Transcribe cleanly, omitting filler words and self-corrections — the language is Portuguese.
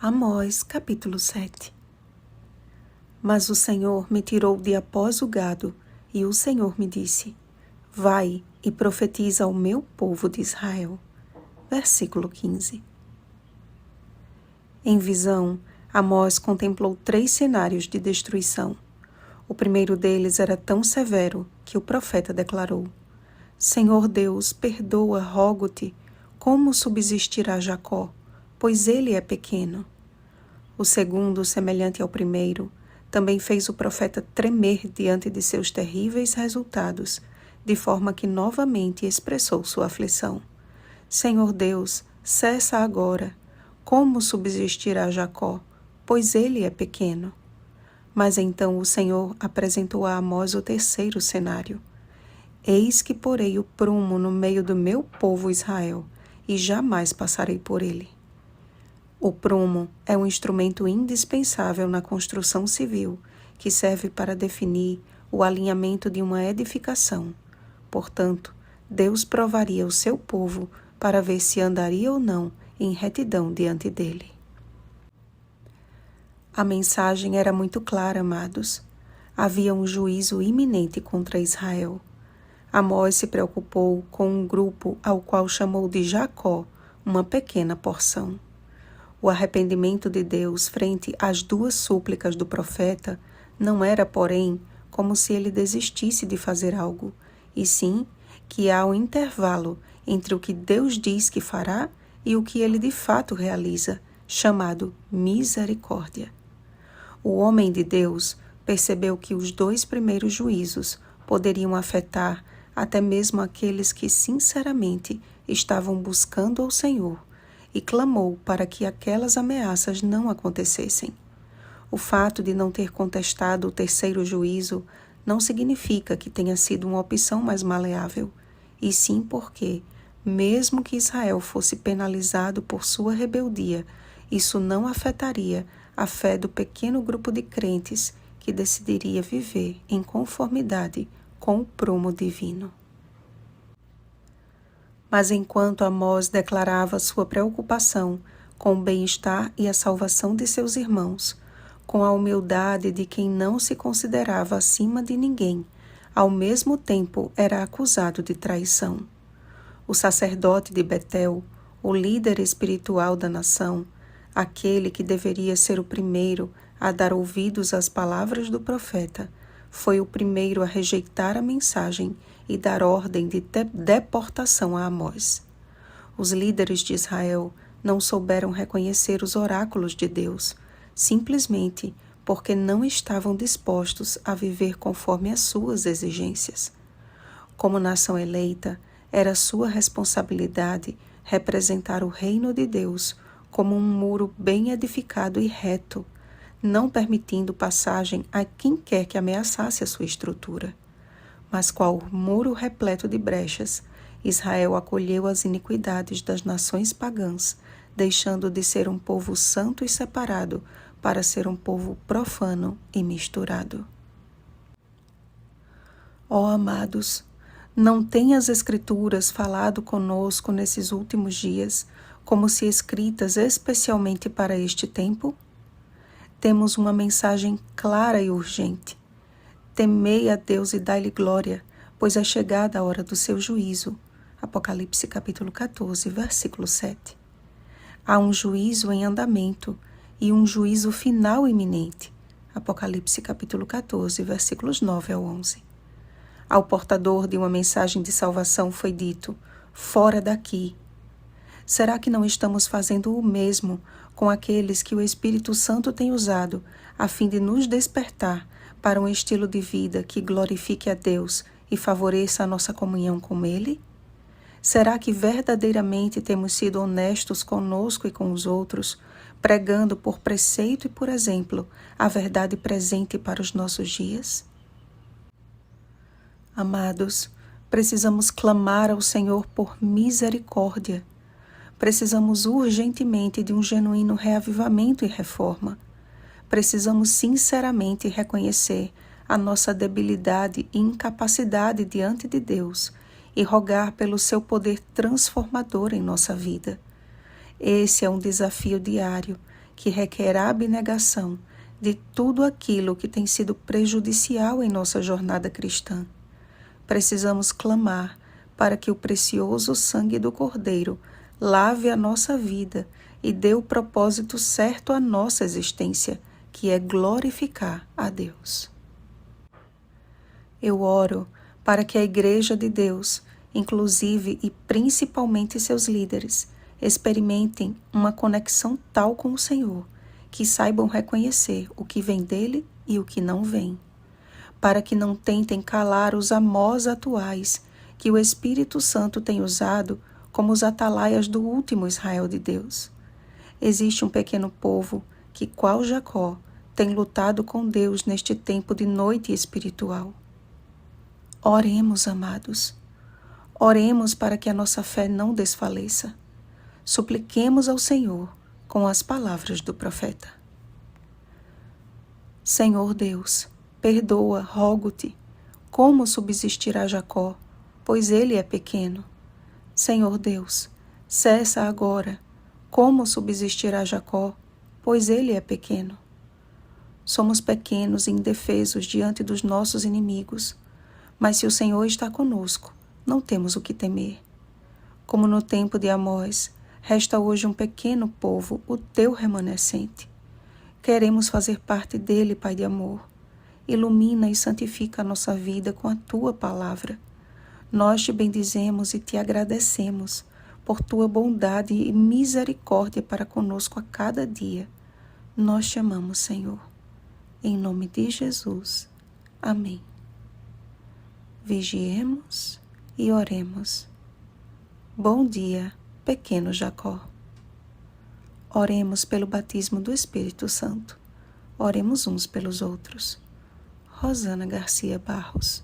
Amós, capítulo 7. Mas o Senhor me tirou de após o gado, e o Senhor me disse: Vai e profetiza ao meu povo de Israel. Versículo 15. Em visão, Amós contemplou 3 cenários de destruição. O primeiro deles era tão severo que o profeta declarou: Senhor Deus, perdoa, rogo-te, como subsistirá Jacó, pois ele é pequeno. O segundo, semelhante ao primeiro, também fez o profeta tremer diante de seus terríveis resultados, de forma que novamente expressou sua aflição. Senhor Deus, cessa agora. Como subsistirá Jacó, pois ele é pequeno? Mas então o Senhor apresentou a Amós o terceiro cenário. Eis que porei o prumo no meio do meu povo Israel, e jamais passarei por ele. O prumo é um instrumento indispensável na construção civil, que serve para definir o alinhamento de uma edificação. Portanto, Deus provaria o seu povo para ver se andaria ou não em retidão diante dele. A mensagem era muito clara, amados. Havia um juízo iminente contra Israel. Amós se preocupou com um grupo ao qual chamou de Jacó, uma pequena porção. O arrependimento de Deus frente às 2 súplicas do profeta não era, porém, como se ele desistisse de fazer algo, e sim que há um intervalo entre o que Deus diz que fará e o que ele de fato realiza, chamado misericórdia. O homem de Deus percebeu que os 2 primeiros juízos poderiam afetar até mesmo aqueles que sinceramente estavam buscando ao Senhor, e clamou para que aquelas ameaças não acontecessem. O fato de não ter contestado o terceiro juízo não significa que tenha sido uma opção mais maleável, e sim porque, mesmo que Israel fosse penalizado por sua rebeldia, isso não afetaria a fé do pequeno grupo de crentes que decidiria viver em conformidade com o prumo divino. Mas enquanto Amós declarava sua preocupação com o bem-estar e a salvação de seus irmãos, com a humildade de quem não se considerava acima de ninguém, ao mesmo tempo era acusado de traição. O sacerdote de Betel, o líder espiritual da nação, aquele que deveria ser o primeiro a dar ouvidos às palavras do profeta, foi o primeiro a rejeitar a mensagem e dar ordem de deportação a Amós. Os líderes de Israel não souberam reconhecer os oráculos de Deus, simplesmente porque não estavam dispostos a viver conforme as suas exigências. Como nação eleita, era sua responsabilidade representar o reino de Deus como um muro bem edificado e reto, não permitindo passagem a quem quer que ameaçasse a sua estrutura. Mas qual muro repleto de brechas, Israel acolheu as iniquidades das nações pagãs, deixando de ser um povo santo e separado para ser um povo profano e misturado. Ó amados, não têm as Escrituras falado conosco nesses últimos dias, como se escritas especialmente para este tempo? Temos uma mensagem clara e urgente. Temei a Deus e dai-lhe glória, pois é chegada a hora do seu juízo. Apocalipse capítulo 14, versículo 7. Há um juízo em andamento e um juízo final iminente. Apocalipse capítulo 14, versículos 9 ao 11. Ao portador de uma mensagem de salvação foi dito: fora daqui. Será que não estamos fazendo o mesmo com aqueles que o Espírito Santo tem usado a fim de nos despertar para um estilo de vida que glorifique a Deus e favoreça a nossa comunhão com Ele? Será que verdadeiramente temos sido honestos conosco e com os outros, pregando por preceito e por exemplo a verdade presente para os nossos dias? Amados, precisamos clamar ao Senhor por misericórdia. Precisamos urgentemente de um genuíno reavivamento e reforma. Precisamos sinceramente reconhecer a nossa debilidade e incapacidade diante de Deus e rogar pelo seu poder transformador em nossa vida. Esse é um desafio diário que requer a abnegação de tudo aquilo que tem sido prejudicial em nossa jornada cristã. Precisamos clamar para que o precioso sangue do Cordeiro lave a nossa vida e dê o propósito certo à nossa existência, que é glorificar a Deus. Eu oro para que a Igreja de Deus, inclusive e principalmente seus líderes, experimentem uma conexão tal com o Senhor, que saibam reconhecer o que vem dele e o que não vem, para que não tentem calar os amós atuais que o Espírito Santo tem usado como os atalaias do último Israel de Deus. Existe um pequeno povo que, qual Jacó, tem lutado com Deus neste tempo de noite espiritual. Oremos, amados. Oremos para que a nossa fé não desfaleça. Supliquemos ao Senhor com as palavras do profeta. Senhor Deus, perdoa, rogo-te, como subsistirá Jacó, pois ele é pequeno. Senhor Deus, cessa agora, como subsistirá Jacó, pois ele é pequeno. Somos pequenos e indefesos diante dos nossos inimigos, mas se o Senhor está conosco, não temos o que temer. Como no tempo de Amós, resta hoje um pequeno povo, o teu remanescente. Queremos fazer parte dele, Pai de amor. Ilumina e santifica a nossa vida com a tua palavra. Nós te bendizemos e te agradecemos por tua bondade e misericórdia para conosco a cada dia. Nós te amamos, Senhor. Em nome de Jesus. Amém. Vigiemos e oremos. Bom dia, pequeno Jacó. Oremos pelo batismo do Espírito Santo. Oremos uns pelos outros. Rosana Garcia Barros.